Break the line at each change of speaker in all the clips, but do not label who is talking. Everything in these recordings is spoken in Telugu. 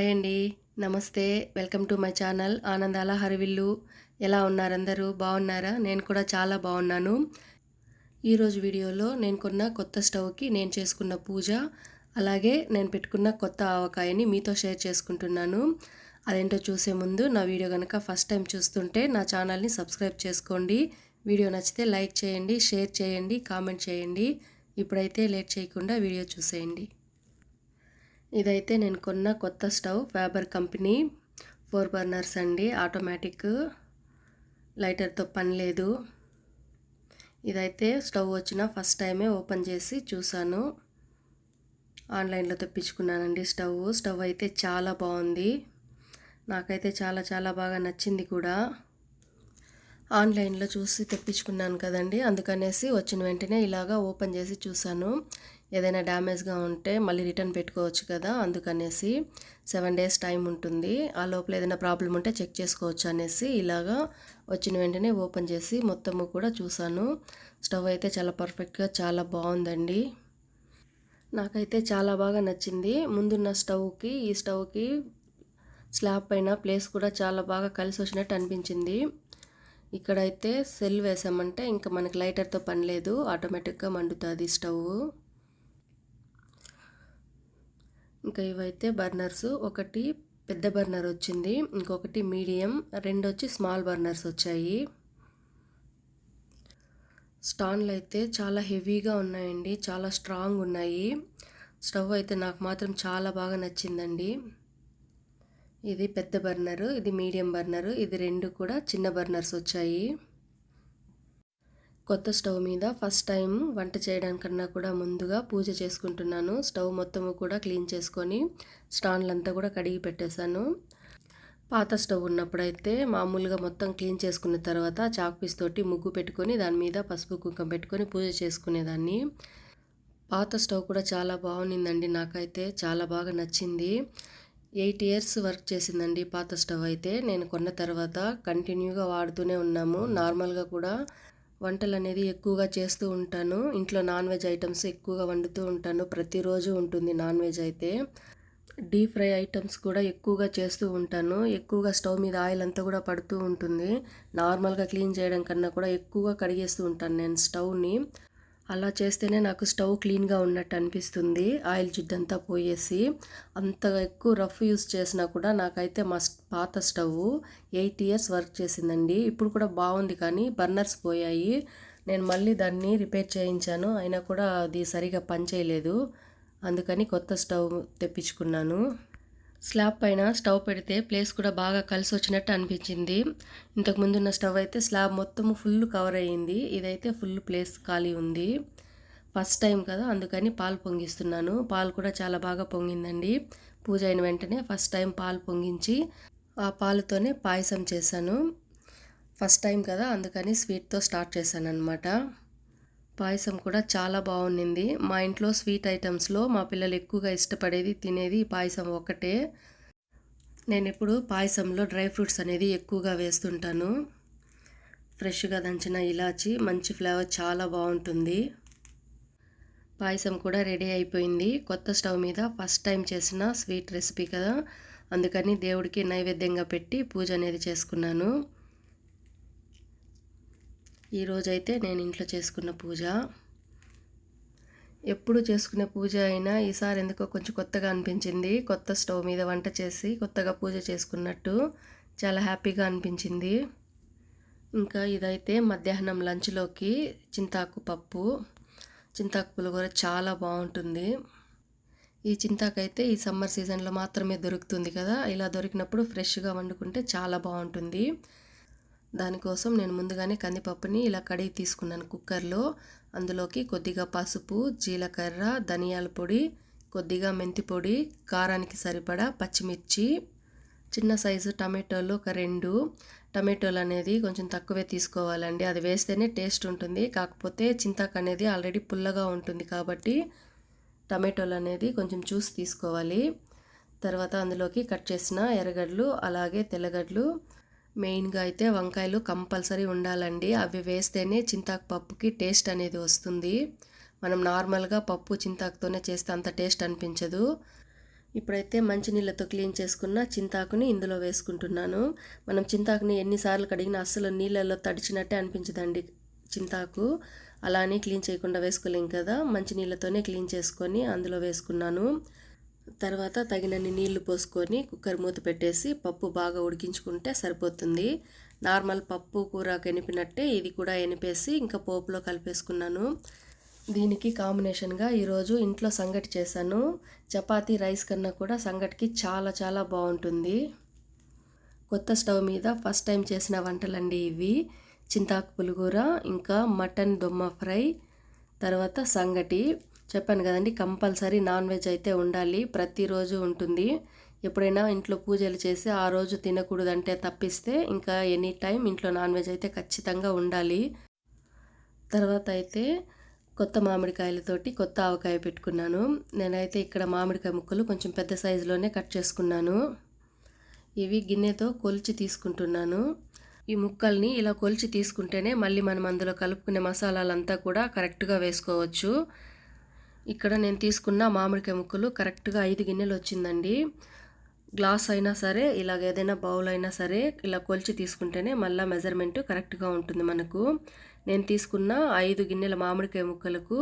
హాయ్ అండి. నమస్తే. వెల్కమ్ టు మై ఛానల్ ఆనందాల హరివిల్లు. ఎలా ఉన్నారందరూ? బాగున్నారా? నేను కూడా చాలా బాగున్నాను. ఈరోజు వీడియోలో నేను కొన్న కొత్త స్టవ్కి నేను చేసుకున్న పూజ, అలాగే నేను పెట్టుకున్న కొత్త ఆవకాయని మీతో షేర్ చేసుకుంటున్నాను. అదేంటో చూసే ముందు నా వీడియో కనుక ఫస్ట్ టైం చూస్తుంటే నా ఛానల్ని సబ్స్క్రైబ్ చేసుకోండి. వీడియో నచ్చితే లైక్ చేయండి, షేర్ చేయండి, కామెంట్ చేయండి. ఇప్పుడైతే లేట్ చేయకుండా వీడియో చూసేయండి. ఇదైతే నేను కొన్న కొత్త స్టవ్ ఫ్యాబర్ కంపెనీ 4 బర్నర్స్ అండి. ఆటోమేటిక్, లైటర్తో పని లేదు. ఇదైతే స్టవ్ వచ్చిన ఫస్ట్ టైమే ఓపెన్ చేసి చూసాను. ఆన్లైన్లో తెప్పించుకున్నానండి స్టవ్ అయితే చాలా బాగుంది. నాకైతే చాలా బాగా నచ్చింది కూడా. ఆన్లైన్లో చూసి తెప్పించుకున్నాను కదండి, అందుకనేసి వచ్చిన వెంటనే ఇలాగా ఓపెన్ చేసి చూసాను. ఏదైనా డ్యామేజ్గా ఉంటే మళ్ళీ రిటర్న్ పెట్టుకోవచ్చు కదా, అందుకనేసి 7 డేస్ టైం ఉంటుంది. ఆ లోపల ఏదైనా ప్రాబ్లం ఉంటే చెక్ చేసుకోవచ్చు అనేసి ఇలాగా వచ్చిన వెంటనే ఓపెన్ చేసి మొత్తము కూడా చూసాను. స్టవ్ అయితే చాలా పర్ఫెక్ట్గా చాలా బాగుందండి. నాకైతే చాలా బాగా నచ్చింది. ముందున్న స్టవ్కి ఈ స్టవ్కి స్లాబ్ పైన ప్లేస్ కూడా చాలా బాగా కలిసి వచ్చినట్టు అనిపించింది. ఇక్కడైతే సెల్ వేసామంటే ఇంకా మనకి లైటర్తో పని లేదు, ఆటోమేటిక్గా మండుతుంది స్టవ్. ఇంకా ఇవైతే బర్నర్స్, ఒకటి పెద్ద బర్నర్ వచ్చింది, ఇంకొకటి మీడియం, 2 వచ్చి స్మాల్ బర్నర్స్ వచ్చాయి. స్టాండ్లు అయితే చాలా హెవీగా ఉన్నాయండి, చాలా స్ట్రాంగ్ ఉన్నాయి. స్టవ్ అయితే నాకు మాత్రం చాలా బాగా నచ్చిందండి. ఇది పెద్ద బర్నరు, ఇది మీడియం బర్నరు, ఇది 2 కూడా చిన్న బర్నర్స్ వచ్చాయి. కొత్త స్టవ్ మీద ఫస్ట్ టైం వంట చేయడానికన్నా కూడా ముందుగా పూజ చేసుకుంటున్నాను. స్టవ్ మొత్తము కూడా క్లీన్ చేసుకొని స్టాండ్లంతా కూడా కడిగి పెట్టేశాను. పాత స్టవ్ ఉన్నప్పుడైతే మామూలుగా మొత్తం క్లీన్ చేసుకున్న తర్వాత చాక్పీస్ తోటి ముగ్గు పెట్టుకొని దాని మీద పసుపు కుంకుమ పెట్టుకొని పూజ చేసుకునేదాన్ని. పాత స్టవ్ కూడా చాలా బాగుండిందండి, నాకైతే చాలా బాగా నచ్చింది. 8 ఇయర్స్ వర్క్ చేసిందండి పాత స్టవ్ అయితే. నేను కొన్న తర్వాత కంటిన్యూగా వాడుతూనే ఉన్నాము. నార్మల్గా కూడా వంటలు అనేది ఎక్కువగా చేస్తూ ఉంటాను. ఇంట్లో నాన్ వెజ్ ఐటమ్స్ ఎక్కువగా వండుతూ ఉంటాను. ప్రతిరోజు ఉంటుంది నాన్ వెజ్ అయితే. డీప్ ఫ్రై ఐటమ్స్ కూడా ఎక్కువగా చేస్తూ ఉంటాను. ఎక్కువగా స్టవ్ మీద ఆయిల్ అంతా కూడా పడుతూ ఉంటుంది. నార్మల్గా క్లీన్ చేయడం కన్నా కూడా ఎక్కువగా కడిగేస్తూ ఉంటాను నేను స్టవ్ని. అలా చేస్తేనే నాకు స్టవ్ క్లీన్గా ఉన్నట్టు అనిపిస్తుంది. ఆయిల్ జిడ్డంతా పోయేసి. అంత ఎక్కువ రఫ్ యూస్ చేసినా కూడా నాకైతే మా పాత స్టవ్ 8 ఇయర్స్ వర్క్ చేసిందండి. ఇప్పుడు కూడా బాగుంది, కానీ బర్నర్స్ పోయాయి. నేను మళ్ళీ దాన్ని రిపేర్ చేయించాను, అయినా కూడా అది సరిగా పనిచేయలేదు. అందుకని కొత్త స్టవ్ తెప్పించుకున్నాను. స్లాబ్ పైన స్టవ్ పెడితే ప్లేస్ కూడా బాగా కలిసి వచ్చినట్టు అనిపించింది. ఇంతకుముందు ఉన్న స్టవ్ అయితే స్లాబ్ మొత్తము ఫుల్ కవర్ అయ్యింది, ఇదైతే ఫుల్ ప్లేస్ ఖాళీ ఉంది. ఫస్ట్ టైం కదా, అందుకని పాలు పొంగిస్తున్నాను. పాలు కూడా చాలా బాగా పొంగిందండి. పూజ అయిన వెంటనే ఫస్ట్ టైం పాలు పొంగించి ఆ పాలుతోనే పాయసం చేశాను. ఫస్ట్ టైం కదా, అందుకని స్వీట్తో స్టార్ట్ చేశాను అనమాట. పాయసం కూడా చాలా బాగుండింది. మా ఇంట్లో స్వీట్ ఐటమ్స్లో మా పిల్లలు ఎక్కువగా ఇష్టపడేది తినేది పాయసం ఒకటే. నేను ఎప్పుడు పాయసంలో డ్రై ఫ్రూట్స్ అనేది ఎక్కువగా వేస్తుంటాను. ఫ్రెష్గా దంచిన ఇలాచి, మంచి ఫ్లేవర్, చాలా బాగుంటుంది. పాయసం కూడా రెడీ అయిపోయింది. కొత్త స్టవ్ మీద ఫస్ట్ టైం చేసిన స్వీట్ రెసిపీ కదా, అందుకని దేవుడికి నైవేద్యంగా పెట్టి పూజ అనేది చేసుకున్నాను. ఈరోజైతే నేను ఇంట్లో చేసుకున్న పూజ. ఎప్పుడు చేసుకునే పూజ అయినా ఈసారి ఎందుకో కొంచెం కొత్తగా అనిపించింది. కొత్త స్టవ్ మీద వంట చేసి కొత్తగా పూజ చేసుకున్నట్టు చాలా హ్యాపీగా అనిపించింది. ఇంకా ఇదైతే మధ్యాహ్నం లంచ్లోకి చింతాకు పప్పు, చింతాకు పులిహోర చాలా బాగుంటుంది. ఈ చింతాకు అయితే ఈ సమ్మర్ సీజన్లో మాత్రమే దొరుకుతుంది కదా, ఇలా దొరికినప్పుడు ఫ్రెష్గా వండుకుంటే చాలా బాగుంటుంది. దానికోసం నేను ముందుగానే కందిపప్పుని ఇలా కడిగి తీసుకున్నాను కుక్కర్లో. అందులోకి కొద్దిగా పసుపు, జీలకర్ర, ధనియాల పొడి, కొద్దిగా మెంతి పొడి, కారానికి సరిపడా పచ్చిమిర్చి, చిన్న సైజు టమాటోలు ఒక 2. టమాటోలు అనేది కొంచెం తక్కువే తీసుకోవాలండి, అది వేస్తేనే టేస్ట్ ఉంటుంది. కాకపోతే చింతాకు అనేది ఆల్రెడీ పుల్లగా ఉంటుంది కాబట్టి టమాటోలు అనేది కొంచెం చూసి తీసుకోవాలి. తర్వాత అందులోకి కట్ చేసిన ఎర్రగడ్డలు, అలాగే తెల్లగడ్డలు, మెయిన్గా అయితే వంకాయలు కంపల్సరీ ఉండాలండి. అవి వేస్తేనే చింతాకు పప్పుకి టేస్ట్ అనేది వస్తుంది. మనం నార్మల్గా పప్పు చింతాకుతోనే చేస్తే అంత టేస్ట్ అనిపించదు. ఇప్పుడైతే మంచినీళ్ళతో క్లీన్ చేసుకున్న చింతాకుని ఇందులో వేసుకుంటున్నాను. మనం చింతాకుని ఎన్నిసార్లు కడిగినా అస్సలు నీళ్ళల్లో తడిచినట్టే అనిపించదండి చింతాకు. అలా అని క్లీన్ చేయకుండా వేసుకోలేం కదా, మంచినీళ్ళతోనే క్లీన్ చేసుకొని అందులో వేసుకున్నాను. తర్వాత తగినన్ని నీళ్లు పోసుకొని కుక్కర్ మూత పెట్టేసి పప్పు బాగా ఉడికించుకుంటే సరిపోతుంది. నార్మల్ పప్పు కూరకు ఎనిపినట్టే ఇది కూడా ఎనిపేసి ఇంకా పోపులో కలిపేసుకున్నాను. దీనికి కాంబినేషన్గా ఈరోజు ఇంట్లో సంగటి చేశాను. చపాతీ రైస్ కన్నా కూడా సంగటికి చాలా చాలా బాగుంటుంది. కొత్త స్టవ్ మీద ఫస్ట్ టైం చేసిన వంటలండి ఇవి. చింతాకు పులిగూర, ఇంకా మటన్ దొమ్మ ఫ్రై, తర్వాత సంగటి. చెప్పాను కదండి, కంపల్సరీ నాన్ వెజ్ అయితే ఉండాలి, ప్రతిరోజు ఉంటుంది. ఎప్పుడైనా ఇంట్లో పూజలు చేసి ఆ రోజు తినకూడదంటే తప్పిస్తే ఇంకా ఎనీ టైం ఇంట్లో నాన్ వెజ్ అయితే ఖచ్చితంగా ఉండాలి. తర్వాత అయితే కొత్త మామిడికాయలతోటి కొత్త ఆవకాయ పెట్టుకున్నాను. నేనైతే ఇక్కడ మామిడికాయ ముక్కలు కొంచెం పెద్ద సైజులోనే కట్ చేసుకున్నాను. ఇవి గిన్నెతో కొలిచి తీసుకుంటున్నాను. ఈ ముక్కల్ని ఇలా కొలిచి తీసుకుంటేనే మళ్ళీ మనం అందులో కలుపుకునే మసాలాలంతా కూడా కరెక్ట్గా వేసుకోవచ్చు. ఇక్కడ నేను తీసుకున్న మామిడికాయ ముక్కలు కరెక్ట్గా 5 గిన్నెలు వచ్చిందండి. గ్లాస్ అయినా సరే, ఇలాగ ఏదైనా బౌల్ అయినా సరే ఇలా కొలిచి తీసుకుంటేనే మళ్ళీ మెజర్మెంట్ కరెక్ట్గా ఉంటుంది మనకు. నేను తీసుకున్న 5 గిన్నెల మామిడికాయ ముక్కలకు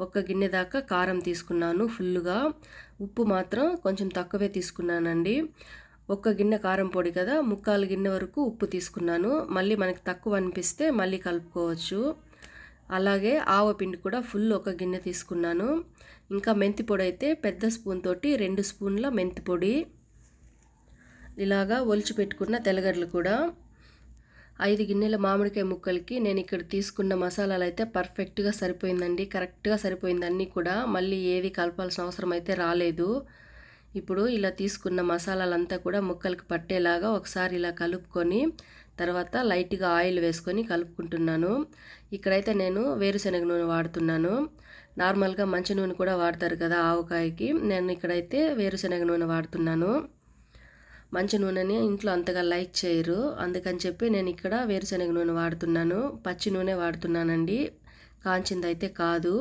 1 గిన్నె దాకా కారం తీసుకున్నాను ఫుల్గా. ఉప్పు మాత్రం కొంచెం తక్కువే తీసుకున్నానండి. 1 గిన్నె కారం పొడి కదా, 3/4 గిన్నె వరకు ఉప్పు తీసుకున్నాను. మళ్ళీ మనకి తక్కువ అనిపిస్తే మళ్ళీ కలుపుకోవచ్చు. అలాగే ఆవపిండి కూడా ఫుల్ 1 గిన్నె తీసుకున్నాను. ఇంకా మెంతి పొడి అయితే పెద్ద స్పూన్ తోటి 2 స్పూన్ల మెంతి పొడి. ఇలాగా ఒలిచి పెట్టుకున్న తెల్లగడ్డలు కూడా. 5 గిన్నెల మామిడికాయ ముక్కలకి నేను ఇక్కడ తీసుకున్న మసాలాలు అయితే పర్ఫెక్ట్గా సరిపోయిందండి, కరెక్ట్గా సరిపోయింది అన్నీ కూడా. మళ్ళీ ఏది కలపాల్సిన అవసరం అయితే రాలేదు. ఇప్పుడు ఇలా తీసుకున్న మసాలాలంతా కూడా ముక్కలకి పట్టేలాగా ఒకసారి ఇలా కలుపుకొని తర్వాత లైట్గా ఆయిల్ వేసుకొని కలుపుకుంటున్నాను. ఇక్కడైతే నేను వేరుశనగ నూనె వాడుతున్నాను. నార్మల్గా మంచి నూనె కూడా వాడతారు కదా ఆవకాయకి, నేను ఇక్కడైతే వేరుశనగ నూనె వాడుతున్నాను. మంచి నూనెని ఇంట్లో అంతగా లైక్ చేయరు, అందుకని చెప్పి నేను ఇక్కడ వేరుశనగ నూనె వాడుతున్నాను. పచ్చి నూనె వాడుతున్నానండి, కాంచిందైతే కాదు.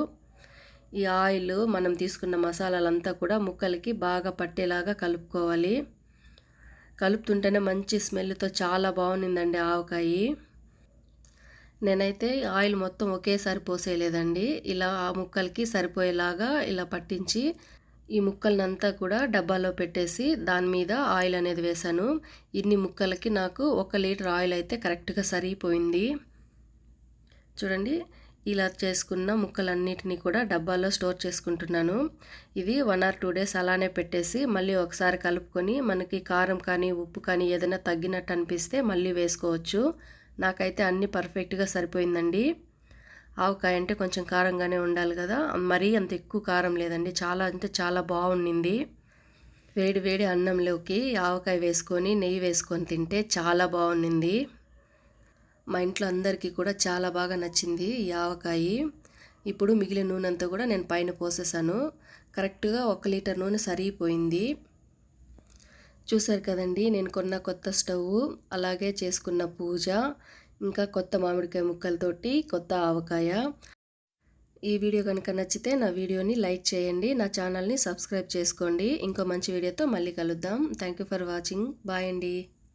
ఈ ఆయిల్ మనం తీసుకున్న మసాలాలంతా కూడా ముక్కలకి బాగా పట్టేలాగా కలుపుకోవాలి. కలుపుతుంటేనే మంచి స్మెల్తో చాలా బాగుండిందండి ఆవకాయ. నేనైతే ఆయిల్ మొత్తం ఒకేసారి పోసేయలేదండి, ఇలా ఆ ముక్కలకి సరిపోయేలాగా ఇలా పట్టించి ఈ ముక్కలనంతా కూడా డబ్బాలో పెట్టేసి దాని మీద ఆయిల్ అనేది వేశాను. ఇన్ని ముక్కలకి నాకు 1 లీటర్ ఆయిల్ అయితే కరెక్ట్గా సరిపోయింది. చూడండి, ఇలా చేసుకున్న ముక్కలన్నిటినీ కూడా డబ్బాలో స్టోర్ చేసుకుంటున్నాను. ఇది 1 or 2 డేస్ అలానే పెట్టేసి మళ్ళీ ఒకసారి కలుపుకొని మనకి కారం కానీ ఉప్పు కానీ ఏదైనా తగ్గినట్టు అనిపిస్తే మళ్ళీ వేసుకోవచ్చు. నాకైతే అన్నీ పర్ఫెక్ట్గా సరిపోయిందండి. ఆవకాయ అంటే కొంచెం కారంగానే ఉండాలి కదా, మరీ అంత ఎక్కువ కారం లేదండి, చాలా అంటే చాలా బాగుండింది. వేడి వేడి అన్నంలోకి ఆవకాయ వేసుకొని నెయ్యి వేసుకొని తింటే చాలా బాగుండింది. మా ఇంట్లో అందరికీ కూడా చాలా బాగా నచ్చింది ఈ ఆవకాయ. ఇప్పుడు మిగిలిన నూనె అంతా కూడా నేను పైన పోసేసాను. కరెక్ట్గా 1 లీటర్ నూనె సరిపోయింది. చూసారు కదండి, నేను కొన్న కొత్త స్టవ్, అలాగే చేసుకున్న పూజ, ఇంకా కొత్త మామిడికాయ ముక్కలతోటి కొత్త ఆవకాయ. ఈ వీడియో కనుక నచ్చితే నా వీడియోని లైక్ చేయండి, నా ఛానల్ని సబ్స్క్రైబ్ చేసుకోండి. ఇంకో మంచి వీడియోతో మళ్ళీ కలుద్దాం. Thank you for watching. Bye అండి.